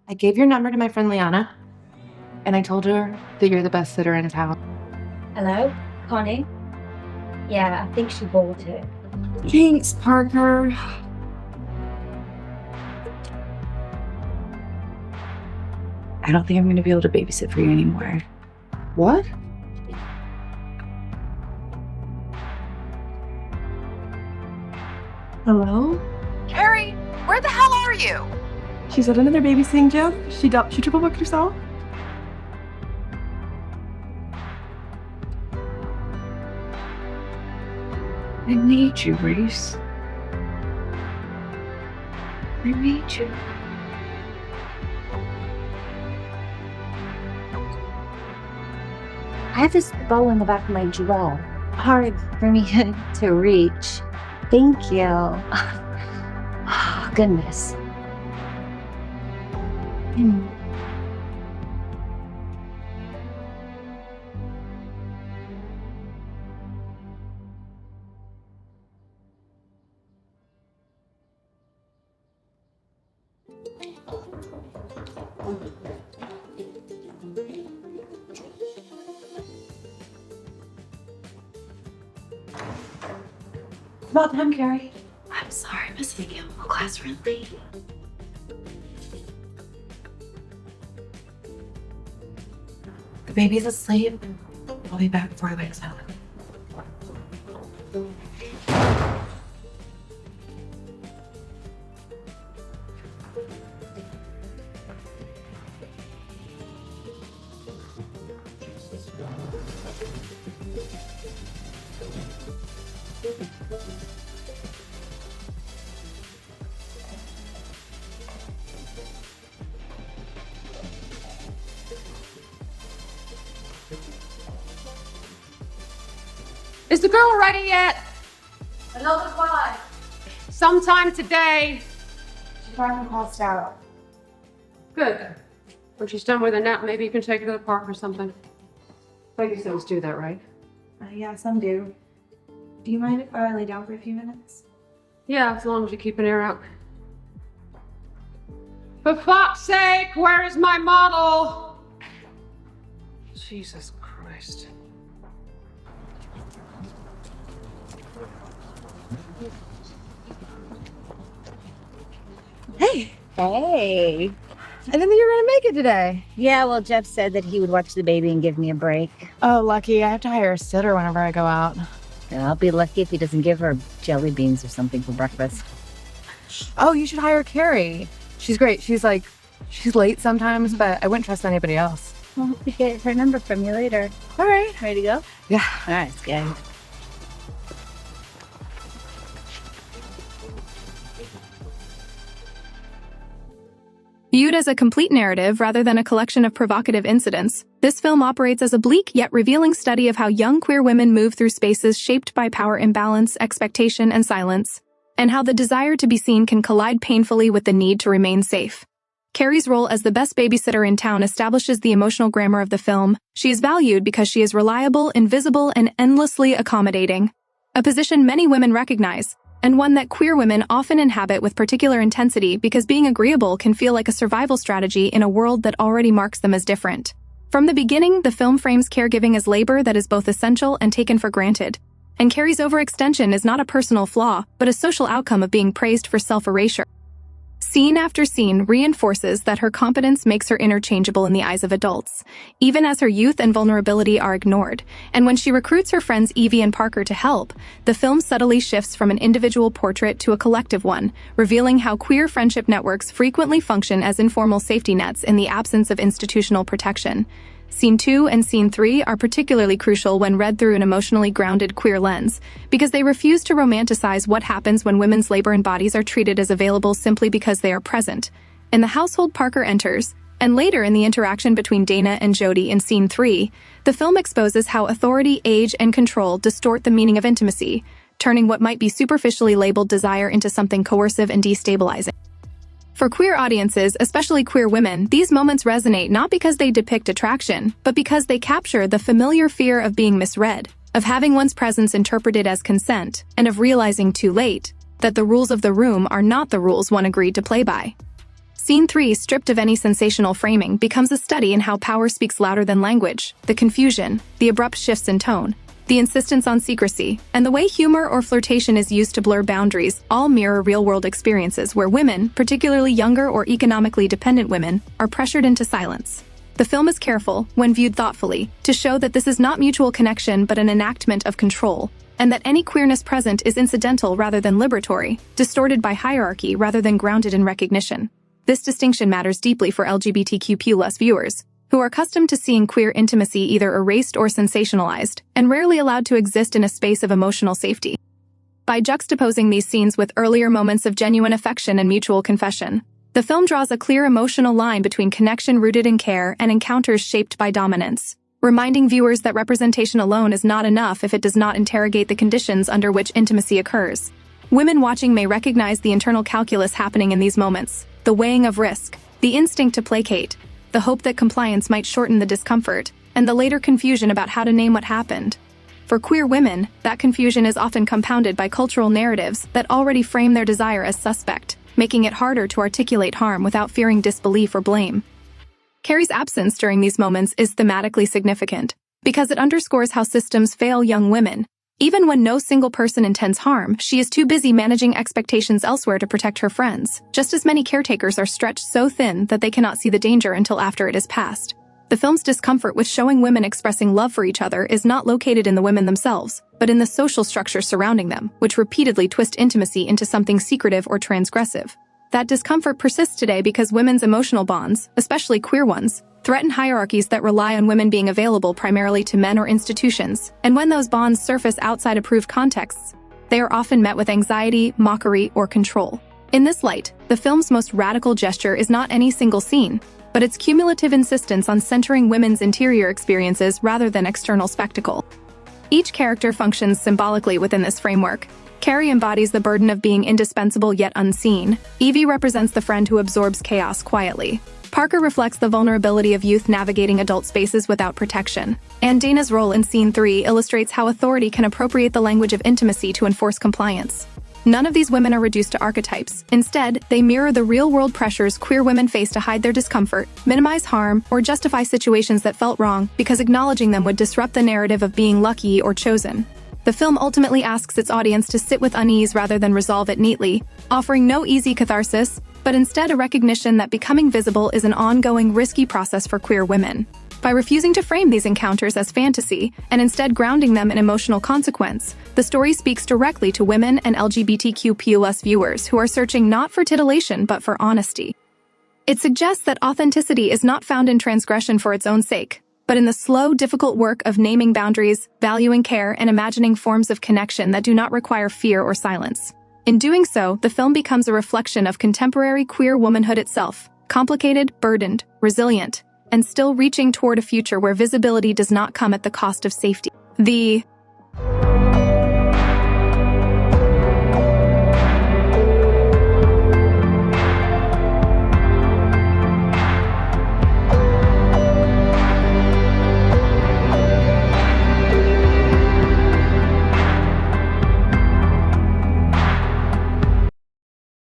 I gave your number to my friend Liana, and I told her that you're the best sitter in town. Hello, Connie? Yeah, I think she bought it. Thanks, Parker. I don't think I'm going to be able to babysit for you anymore. What? Hello? Carrie, where the hell are you? She's at another babysitting job. She triple booked herself. I need you, Reese. I need you. I have this bow in the back of my drawer. Hard for me to reach. Thank you. Oh, goodness. About time, Carrie. I'm sorry, I'm missing you. Class ran late. The baby's asleep. I'll be back before he wakes up. Is the girl ready yet? Another five. Sometime today. She's finally passed out. Good. When she's done with her nap, maybe you can take her to the park or something. Babysitters do that, right? Yeah, some do. Do you mind if I lay down for a few minutes? Yeah, as long as you keep an ear out. For fuck's sake, where is my model? Jesus Christ. Hey. Hey. I didn't think you were going to make it today. Yeah, well, Jeff said that he would watch the baby and give me a break. Oh, lucky. I have to hire a sitter whenever I go out. And I'll be lucky if he doesn't give her jelly beans or something for breakfast. Oh, you should hire Carrie. She's great. She's late sometimes, but I wouldn't trust anybody else. Well, I'll get her number from you later. All right. Ready to go? Yeah. All right, sky. Viewed as a complete narrative rather than a collection of provocative incidents, this film operates as a bleak yet revealing study of how young queer women move through spaces shaped by power imbalance, expectation, and silence, and how the desire to be seen can collide painfully with the need to remain safe. Carrie's role as the best babysitter in town establishes the emotional grammar of the film. She is valued because she is reliable, invisible, and endlessly accommodating, a position many women recognize, and one that queer women often inhabit with particular intensity because being agreeable can feel like a survival strategy in a world that already marks them as different. From the beginning, the film frames caregiving as labor that is both essential and taken for granted. And Carrie's overextension is not a personal flaw, but a social outcome of being praised for self-erasure. Scene after scene reinforces that her competence makes her interchangeable in the eyes of adults, even as her youth and vulnerability are ignored. And when she recruits her friends Evie and Parker to help, the film subtly shifts from an individual portrait to a collective one, revealing how queer friendship networks frequently function as informal safety nets in the absence of institutional protection. Scene 2 and Scene 3 are particularly crucial when read through an emotionally grounded queer lens, because they refuse to romanticize what happens when women's labor and bodies are treated as available simply because they are present. In the household Parker enters, and later in the interaction between Dana and Jodi in Scene 3, the film exposes how authority, age, and control distort the meaning of intimacy, turning what might be superficially labeled desire into something coercive and destabilizing. For queer audiences, especially queer women, these moments resonate not because they depict attraction, but because they capture the familiar fear of being misread, of having one's presence interpreted as consent, and of realizing too late that the rules of the room are not the rules one agreed to play by. Scene 3, stripped of any sensational framing, becomes a study in how power speaks louder than language, the confusion, the abrupt shifts in tone, the insistence on secrecy, and the way humor or flirtation is used to blur boundaries all mirror real-world experiences where women, particularly younger or economically dependent women, are pressured into silence. The film is careful, when viewed thoughtfully, to show that this is not mutual connection but an enactment of control, and that any queerness present is incidental rather than liberatory, distorted by hierarchy rather than grounded in recognition. This distinction matters deeply for LGBTQ+ viewers, who are accustomed to seeing queer intimacy either erased or sensationalized, and rarely allowed to exist in a space of emotional safety. By juxtaposing these scenes with earlier moments of genuine affection and mutual confession, the film draws a clear emotional line between connection rooted in care and encounters shaped by dominance, reminding viewers that representation alone is not enough if it does not interrogate the conditions under which intimacy occurs. Women watching may recognize the internal calculus happening in these moments, the weighing of risk, the instinct to placate, the hope that compliance might shorten the discomfort, and the later confusion about how to name what happened. For queer women, that confusion is often compounded by cultural narratives that already frame their desire as suspect, making it harder to articulate harm without fearing disbelief or blame. Carrie's absence during these moments is thematically significant, because it underscores how systems fail young women. Even when no single person intends harm, she is too busy managing expectations elsewhere to protect her friends. Just as many caretakers are stretched so thin that they cannot see the danger until after it is past. The film's discomfort with showing women expressing love for each other is not located in the women themselves, but in the social structure surrounding them, which repeatedly twist intimacy into something secretive or transgressive. That discomfort persists today because women's emotional bonds, especially queer ones, threaten hierarchies that rely on women being available primarily to men or institutions, and when those bonds surface outside approved contexts, they are often met with anxiety, mockery, or control. In this light, the film's most radical gesture is not any single scene, but its cumulative insistence on centering women's interior experiences rather than external spectacle. Each character functions symbolically within this framework. Carrie embodies the burden of being indispensable yet unseen. Evie represents the friend who absorbs chaos quietly. Parker reflects the vulnerability of youth navigating adult spaces without protection. And Dana's role in Scene 3 illustrates how authority can appropriate the language of intimacy to enforce compliance. None of these women are reduced to archetypes. Instead, they mirror the real-world pressures queer women face to hide their discomfort, minimize harm, or justify situations that felt wrong because acknowledging them would disrupt the narrative of being lucky or chosen. The film ultimately asks its audience to sit with unease rather than resolve it neatly, offering no easy catharsis, but instead a recognition that becoming visible is an ongoing, risky process for queer women. By refusing to frame these encounters as fantasy, and instead grounding them in emotional consequence, the story speaks directly to women and LGBTQ+ viewers who are searching not for titillation but for honesty. It suggests that authenticity is not found in transgression for its own sake, but in the slow, difficult work of naming boundaries, valuing care, and imagining forms of connection that do not require fear or silence. In doing so, the film becomes a reflection of contemporary queer womanhood itself, complicated, burdened, resilient, and still reaching toward a future where visibility does not come at the cost of safety. The